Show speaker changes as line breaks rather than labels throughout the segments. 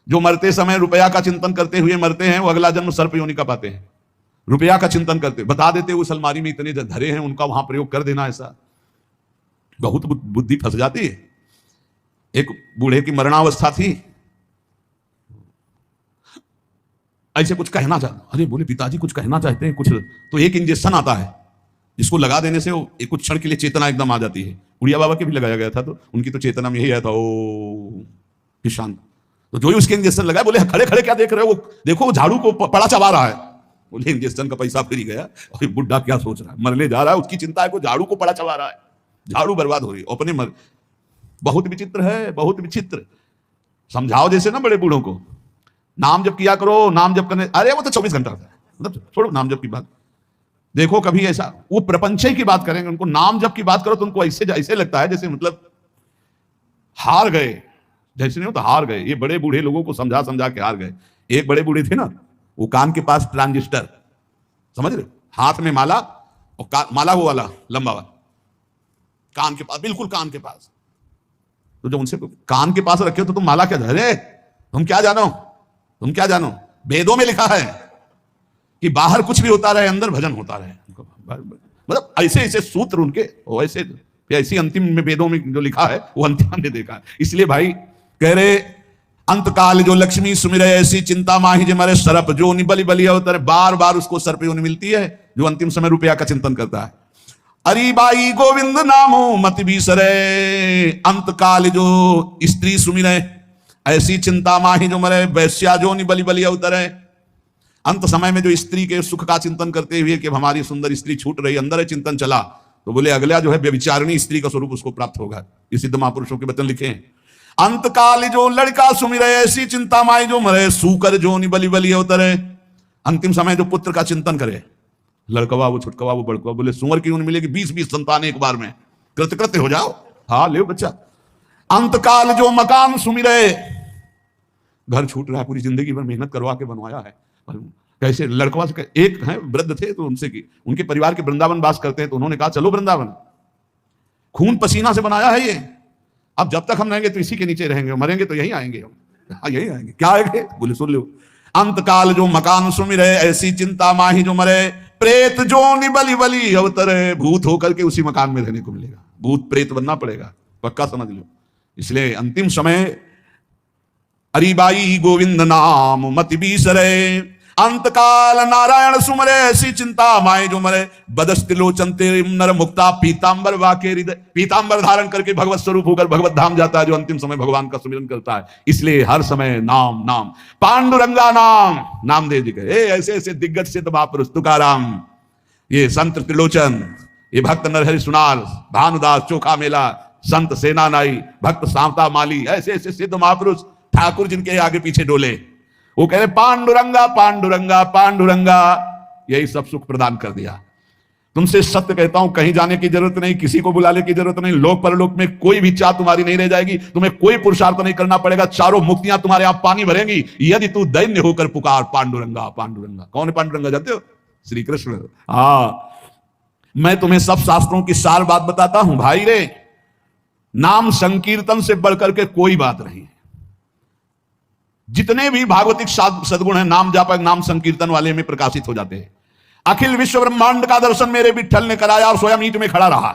जो मरते समय रुपया का चिंतन करते हुए मरते हैं वो अगला जन्म सर्प योनि का पाते हैं। रुपया का चिंतन करते, बता देते उस अलमारी में इतने धरे हैं, उनका वहां प्रयोग कर देना, ऐसा बहुत बुद्धि फंस जाती है। एक बूढ़े की मरणावस्था थी, ऐसे कुछ कहना चाहते, अरे बोले पिताजी कुछ कहना चाहते हैं कुछ, तो एक इंजेक्शन आता है जिसको लगा देने से वो एक कुछ क्षण के लिए चेतना एकदम आ जाती है। उड़िया बाबा के भी लगाया गया था, तो उनकी तो चेतना में यही आया था, ओ किसान। तो जो ही उसके इंजेक्शन लगाया, बोले खड़े खड़े क्या देख रहे हो, देखो झाड़ू को पड़ा चबा रहा है। बोले इंजेक्शन का पैसा फिर गया, और बुढ़ा क्या सोच रहा है, मरने जा रहा है, उसकी चिंता है को झाड़ू को पड़ा चबा रहा है, झाड़ू बर्बाद हो रही है अपने मर। बहुत विचित्र है, बहुत विचित्र। समझाओ जैसे ना बड़े बूढ़ों को, नाम जप किया करो, नाम जप करने, अरे वो तो 24 घंटा होता है, मतलब छोड़ो नाम जप की बात। देखो कभी ऐसा वो प्रपंच की बात करेंगे, उनको नाम जप की बात करो तो उनको ऐसे ऐसे लगता है जैसे मतलब हार गए, जैसे नहीं हो तो हार गए। ये बड़े बूढ़े लोगों को समझा समझा के हार गए। एक बड़े बूढ़े थे ना, वो कान के पास ट्रांजिस्टर, समझ रहे हो, हाथ में माला, और माला वो वाला लंबा वाला, कान के पास, बिल्कुल कान के पास। तो जब उनसे कान के पास रखे हो तो तुम माला क्या, अरे तुम क्या जानो, तुम क्या जानो, वेदों में लिखा है कि बाहर कुछ भी होता रहे अंदर भजन होता रहे। मतलब ऐसे ऐसे सूत्र उनके, ऐसे ऐसी अंतिम में वेदों में जो लिखा है वो अंतिम हमने देखा। इसलिए भाई कह रहे अंतकाल जो लक्ष्मी सुमिरे ऐसी चिंता माही जो मरे सरप जो निबली बली अवतरे, बार बार उसको सर्प योनि मिलती है जो अंतिम समय रुपया का चिंतन करता है। अरी बाई गोविंद नामो मत बीसरे, अंतकाल जो स्त्री सुमिरे ऐसी चिंता माही जो मरे, वैश्या जो निबली बली अवतरे। अंत समय में जो स्त्री के सुख का चिंतन करते हुए कि हमारी सुंदर स्त्री छूट रही, अंदर है चिंतन चला, तो बोले अगला जो है व्यभिचारिणी स्त्री का स्वरूप उसको प्राप्त होगा। ये सिद्ध महापुरुषों के वचन लिखे हैं। अंतकाल जो लड़का सुमिरे ऐसी चिंता माई जो मरे, सूकर जो निबली बली अवतरे। अंतिम समय जो पुत्र का चिंतन करे, लड़कवा वो छुटकवा वो बड़कवा, बोले सुअर की ऊन मिलेगी 20-20 संतान एक बार में, कृतकृत्य हो जाओ, हाँ ले बच्चा। अंतकाल जो मकान सुमिरे, घर छूट रहा है, पूरी जिंदगी भर मेहनत करवा के बनवाया है, कैसे लड़कवा से एक है वृद्ध थे तो उनसे की, उनके परिवार के वृंदावन वास करते हैं, तो उन्होंने कहा चलो वृंदावन, खून पसीना से बनाया है ये, अब जब तक हम रहेंगे तो इसी के नीचे रहेंगे, मरेंगे तो यहीं आएंगे हम, हाँ यहीं आएंगे, क्या आएंगे, बोले सुन लो। अंतकाल जो मकान सुमिरे ऐसी चिंता माही जो मरे, प्रेत जो निबली बली अवतरे, भूत होकर के उसी मकान में रहने को मिलेगा, भूत प्रेत बनना पड़ेगा, पक्का समझ लो। इसलिए अंतिम समय अरिबाई गोविंद नाम मति बीसरे, अंतकाल नारायण सुमरे ऐसी चिंता माए जो मरे, बदस्तिलोचन तेरे नर मुक्ता, पीतांबर वाके हृदय, पीतांबर धारण करके भगवत स्वरूप होकर भगवत धाम जाता है जो अंतिम समय भगवान का सुमिरन करता है। इसलिए हर समय नाम नाम, पांडुरंगा नाम, नामदेव जी के ऐसे ऐसे दिग्गज सिद्ध महापुरुष, तुकाराम, ये संत त्रिलोचन, ये भक्त नरहरि सुनार, भानुदास चोखा मेला, संत सेनानाई, भक्त सांवता माली, ऐसे ऐसे सिद्ध महापुरुष ठाकुर जिनके आगे पीछे डोले, वो कह रहे पांडुरंगा पांडुरंगा पांडुरंगा, यही सब सुख प्रदान कर दिया। तुमसे सत्य कहता हूं, कहीं जाने की जरूरत नहीं, किसी को बुलाने की जरूरत नहीं, लोक परलोक में कोई भी चाह तुम्हारी नहीं रह जाएगी, तुम्हें कोई पुरुषार्थ नहीं करना पड़ेगा, चारों मुक्तियां तुम्हारे यहां पानी भरेंगी यदि तू दैन्य होकर पुकार पांडुरंगा पांडुरंगा। कौन है पांडुरंगा जानते हो? श्री कृष्ण। हाँ, मैं तुम्हें सब शास्त्रों की सार बात बताता हूं भाई रे, नाम संकीर्तन से बढ़कर के कोई बात नहीं है। जितने भी भागवतिक सद्गुण हैं नाम जापक नाम संकीर्तन वाले में प्रकाशित हो जाते हैं। अखिल विश्व ब्रह्मांड का दर्शन मेरे विठ्ठल ने कराया और स्वयं ईंट में खड़ा रहा,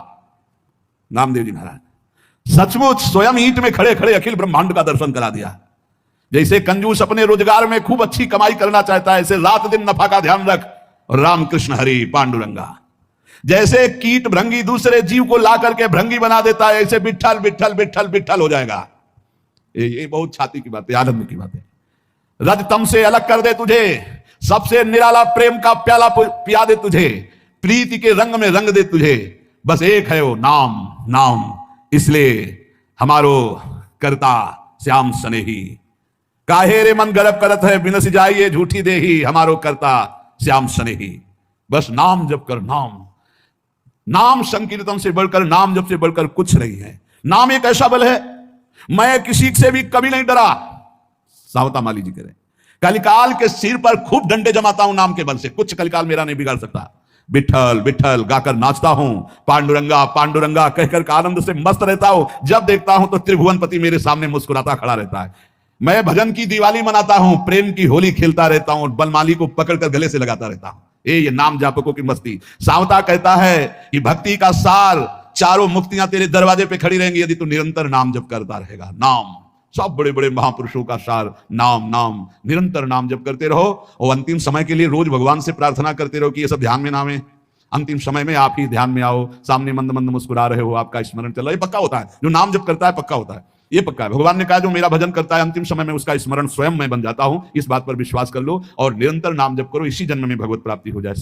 नामदेव जी महाराज सचमुच स्वयं ईंट में खड़े खड़े अखिल ब्रह्मांड का दर्शन करा दिया। जैसे कंजूस अपने रोजगार में खूब अच्छी कमाई करना चाहता है, ऐसे रात दिन नफा का ध्यान रख, राम कृष्ण हरि पांडुरंगा। जैसे कीट भृंगी दूसरे जीव को ला करके भृंगी बना देता है, ऐसे विठ्ठल विठ्ठल विठ्ठल विठ्ठल हो जाएगा। ये बहुत छाती की बात है, आनंद की बात है। रजतम से अलग कर दे तुझे, सबसे निराला प्रेम का प्याला पिया दे तुझे, प्रीति के रंग में रंग दे तुझे, बस एक है वो नाम नाम। इसलिए हमारो करता श्याम स्नेही, काहे रे मन गर्भ करत है बिनस जाइए झूठी देही, हमारो करता श्याम स्नेही। बस नाम जप कर, नाम नाम संकीर्तन से बढ़कर, नाम जप से बढ़कर कुछ नहीं है। नाम एक ऐसा बल है, मैं किसी से भी कभी नहीं डरा। सावता माली जी कह रहे कलिकाल के सिर पर खूब डंडे जमाता हूं नाम के बल से, कुछ कलिकाल मेरा नहीं बिगाड़ सकता। विठ्ठल विठ्ठल गाकर नाचता हूं, पांडुरंगा पांडुरंगा कहकर आनंद से मस्त रहता हूं। जब देखता हूं तो त्रिभुवनपति मेरे सामने मुस्कुराता खड़ा रहता है। मैं भजन की दिवाली मनाता हूं, प्रेम की होली खेलता रहता हूं और बलमाली को पकड़कर गले से लगाता रहता हूं। ये नाम जापकों की मस्ती। सावता कहता है कि भक्ति का सार, चारों मुक्तियां तेरे दरवाजे पे खड़ी रहेंगी यदि तू निरंतर नाम जप करता रहेगा। नाम, सब बड़े बड़े महापुरुषों का सार नाम। नाम, निरंतर नाम जप करते रहो और अंतिम समय के लिए रोज भगवान से प्रार्थना करते रहो कि ये सब ध्यान में ना आवे। अंतिम समय में आप ही ध्यान में आओ, सामने मंद मंद मुस्कुरा रहे हो, आपका स्मरण चल रहा है। ये पक्का होता है, जो नाम जप करता है पक्का होता है, ये पक्का है। भगवान ने कहा जो मेरा भजन करता है अंतिम समय में उसका स्मरण स्वयं मैं बन जाता हूं। इस बात पर विश्वास कर लो और निरंतर नाम जप करो, इसी जन्म में भगवत प्राप्ति हो जाए।